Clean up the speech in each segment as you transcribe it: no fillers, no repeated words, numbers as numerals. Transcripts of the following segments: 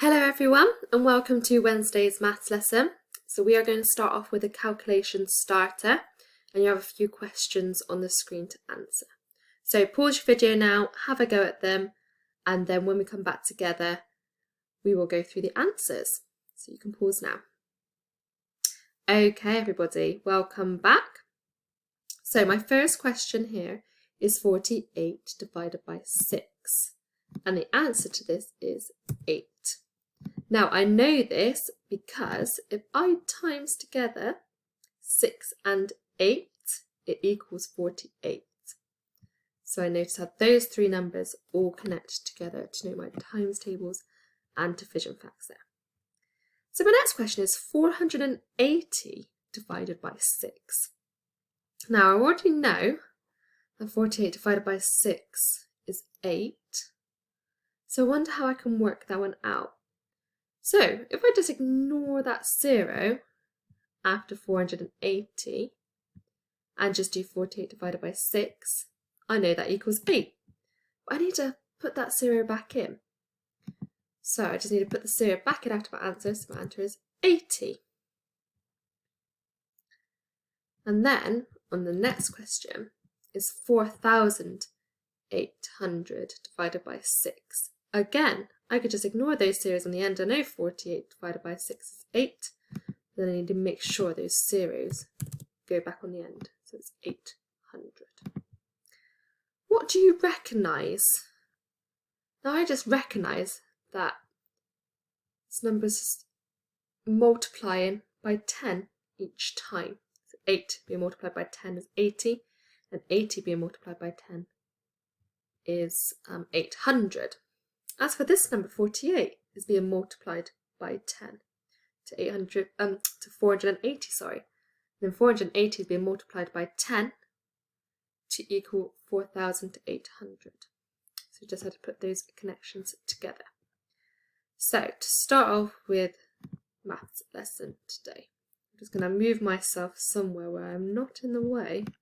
Hello everyone and welcome to Wednesday's maths lesson. So we are going to start off with a calculation starter and you have a few questions on the screen to answer. So pause your video now, have a go at them, and then when we come back together we will go through the answers. So you can pause now. Okay everybody, welcome back. So my first question here is 48 divided by 6 and the answer to this is 8. Now I know this because if I times together 6 and 8, it equals 48. So I notice how those three numbers all connect together to know my times tables and division facts there. So my next question is 480 divided by 6. Now I already know that 48 divided by 6 is 8. So I wonder how I can work that one out. So if I just ignore that 0 after 480 and just do 48 divided by 6, I know that equals 8. But I need to put that 0 back in. So I just need to put the 0 back in after my answer, so my answer is 80. And then on the next question is 4,800 divided by 6. Again, I could just ignore those zeros on the end. I know 48 divided by 6 is 8. Then I need to make sure those zeros go back on the end. So it's 800. What do you recognise? Now I just recognise that this number is just multiplying by 10 each time. So 8 being multiplied by 10 is 80, and 80 being multiplied by 10 is 800. As for this number, 48 is being multiplied by 10 to 480, sorry. Then 480 is being multiplied by 10 to equal 4,800. So we just had to put those connections together. So to start off with maths lesson today, I'm just going to move myself somewhere where I'm not in the way of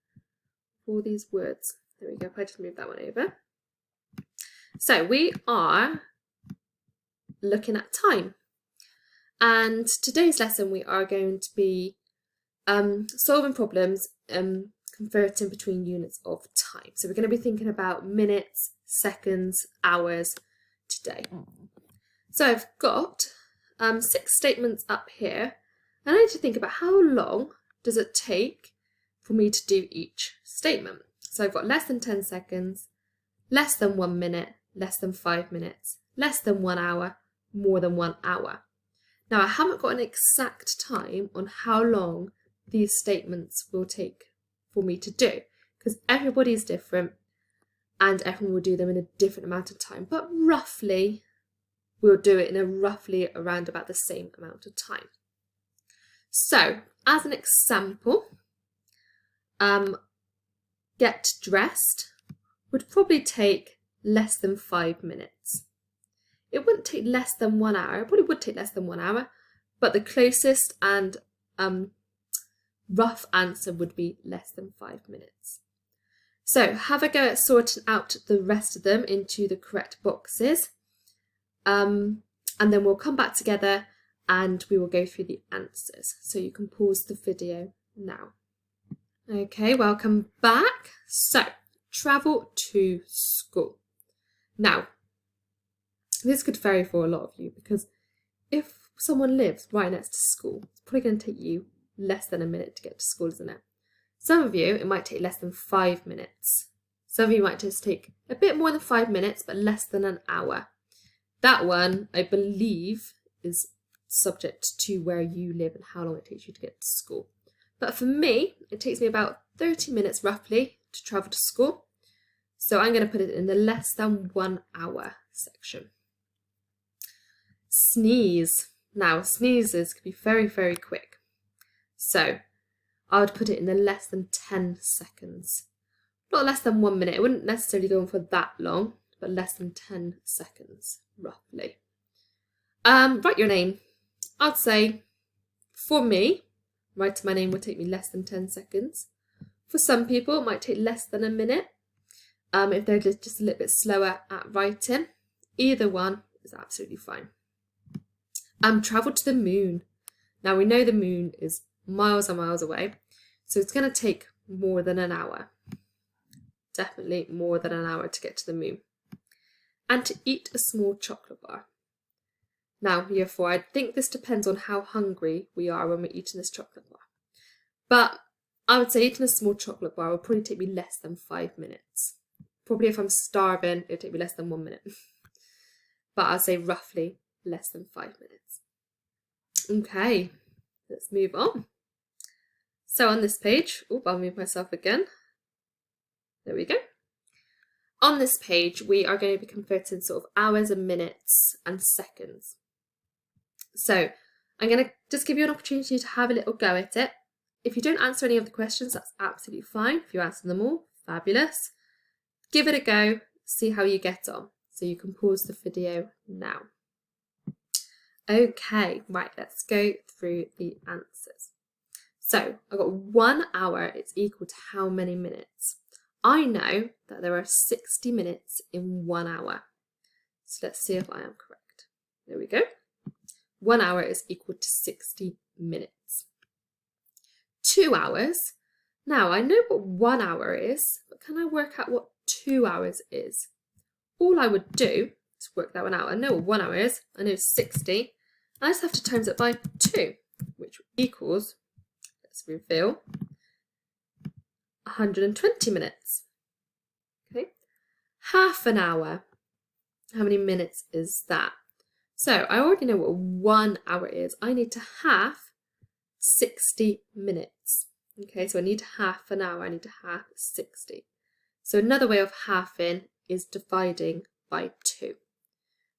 all these words. There we go, if I just move that one over. So we are looking at time, and today's lesson we are going to be solving problems converting between units of time. So we're going to be thinking about minutes, seconds, hours today. So I've got 6 statements up here, and I need to think about how long does it take for me to do each statement. So I've got less than 10 seconds, less than 1 minute, less than 5 minutes, less than 1 hour, more than 1 hour. Now I haven't got an exact time on how long these statements will take for me to do, because everybody is different and everyone will do them in a different amount of time, but roughly we'll do it in a roughly around about the same amount of time. So as an example, get dressed would probably take less than 5 minutes. It wouldn't take less than 1 hour. It probably would take less than 1 hour, but the closest and rough answer would be less than 5 minutes. So have a go at sorting out the rest of them into the correct boxes, and then we'll come back together and we will go through the answers. So you can pause the video now. Okay, welcome back. So travel to school. Now, this could vary for a lot of you, because if someone lives right next to school, it's probably going to take you less than a minute to get to school, isn't it? Some of you, it might take less than 5 minutes. Some of you might just take a bit more than 5 minutes, but less than an hour. That one, I believe, is subject to where you live and how long it takes you to get to school. But for me, it takes me about 30 minutes roughly to travel to school. So I'm going to put it in the less than 1 hour section. Sneeze. Now, sneezes can be very, very quick. So I would put it in the less than 10 seconds. Not less than 1 minute. It wouldn't necessarily go on for that long, but less than 10 seconds, roughly. Write your name. I'd say, for me, writing my name would take me less than 10 seconds. For some people, it might take less than a minute. If they're just a little bit slower at writing, either one is absolutely fine. Travel to the moon. Now we know the moon is miles and miles away, so it's going to take more than an hour. Definitely more than an hour to get to the moon. And to eat a small chocolate bar. Now, year 4, I think this depends on how hungry we are when we're eating this chocolate bar. But I would say eating a small chocolate bar will probably take me less than 5 minutes. Probably if I'm starving, it'll take me less than 1 minute. But I'll say roughly less than 5 minutes. Okay, let's move on. So on this page, I'll move myself again. There we go. On this page, we are going to be converting sort of hours and minutes and seconds. So I'm going to just give you an opportunity to have a little go at it. If you don't answer any of the questions, that's absolutely fine. If you answer them all, fabulous. Give it a go, see how you get on. So you can pause the video now. Okay, right, let's go through the answers. So I've got 1 hour, it's equal to how many minutes? I know that there are 60 minutes in 1 hour. So let's see if I am correct. There we go. 1 hour is equal to 60 minutes. 2 hours. Now I know what 1 hour is, but can I work out what 2 hours is? All I would do to work that one out, I know what 1 hour is, I know 60. I just have to times it by 2, which equals, let's reveal, 120 minutes. Okay, half an hour. How many minutes is that? So I already know what 1 hour is. I need to half 60 minutes. Okay, so I need half an hour. I need to half 60. So another way of halving is dividing by 2.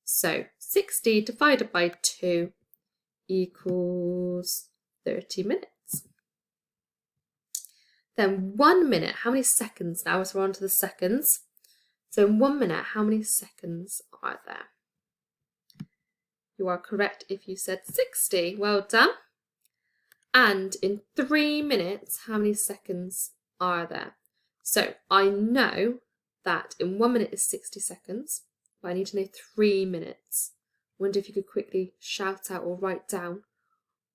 So 60 divided by 2 equals 30 minutes. Then 1 minute, how many seconds now? So we're on to the seconds. So in 1 minute, how many seconds are there? You are correct if you said 60. Well done. And in 3 minutes, how many seconds are there? So I know that in 1 minute is 60 seconds, but I need to know 3 minutes. I wonder if you could quickly shout out or write down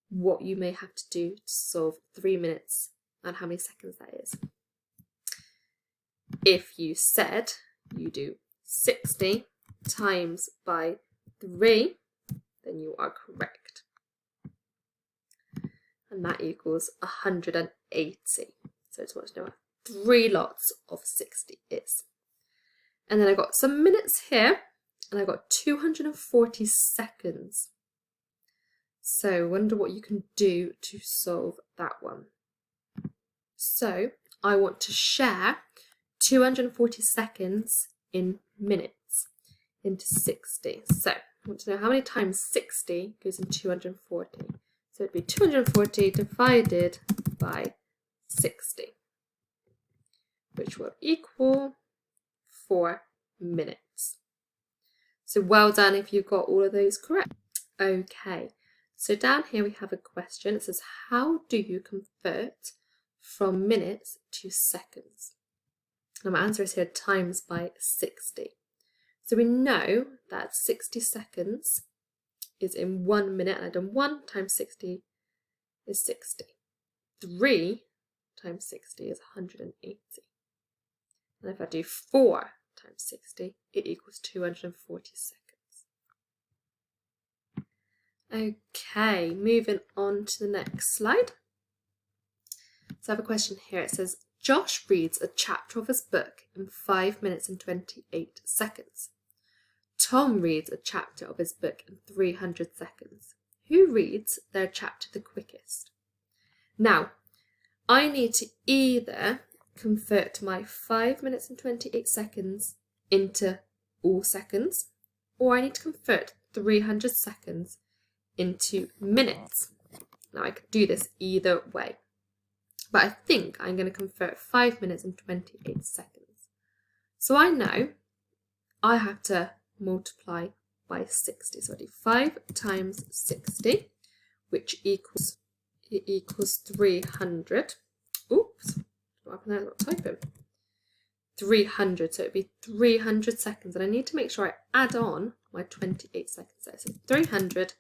what you may have to do to solve 3 minutes and how many seconds that is. If you said you do 60 times by 3, then you are correct. And that equals 180. So I just want to know what 3 lots of 60 is. And then I got some minutes here, and I got 240 seconds. So I wonder what you can do to solve that one. So I want to share 240 seconds in minutes into 60. So I want to know how many times 60 goes in 240. So it'd be 240 divided by 60, which will equal 4 minutes. So well done if you got all of those correct. Okay, so down here we have a question. It says, how do you convert from minutes to seconds? And my answer is here times by 60. So we know that 60 seconds is in 1 minute, and I've done 1 times 60 is 60. 3 times 60 is 180. And if I do 4 times 60, it equals 240 seconds. Okay, moving on to the next slide. So I have a question here. It says, Josh reads a chapter of his book in 5 minutes and 28 seconds. Tom reads a chapter of his book in 300 seconds. Who reads their chapter the quickest? Now, I need to either convert my 5 minutes and 28 seconds into all seconds, or I need to convert 300 seconds into minutes. Now, I could do this either way, but I think I'm going to convert 5 minutes and 28 seconds. So I know I have to multiply by 60. So I do 5 times 60, which equals 300. Oops, what happened there? I'm not typing. 300, so it'd be 300 seconds, and I need to make sure I add on my 28 seconds there. So 300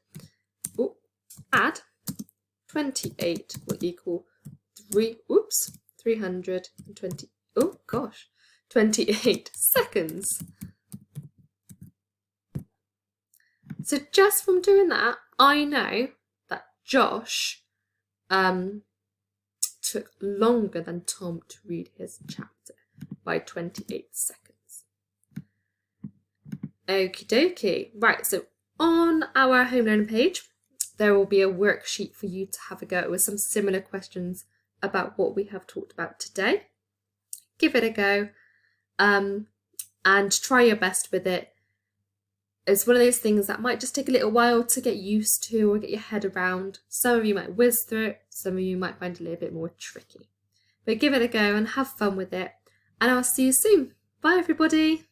add 28 will equal 320, oh gosh, 28 seconds. So just from doing that, I know that Josh took longer than Tom to read his chapter by 28 seconds. Okie dokie. Right, so on our home learning page, there will be a worksheet for you to have a go with some similar questions about what we have talked about today. Give it a go and try your best with it. It's one of those things that might just take a little while to get used to or get your head around. Some of you might whiz through it, some of you might find it a little bit more tricky. But give it a go and have fun with it, and I'll see you soon. Bye everybody!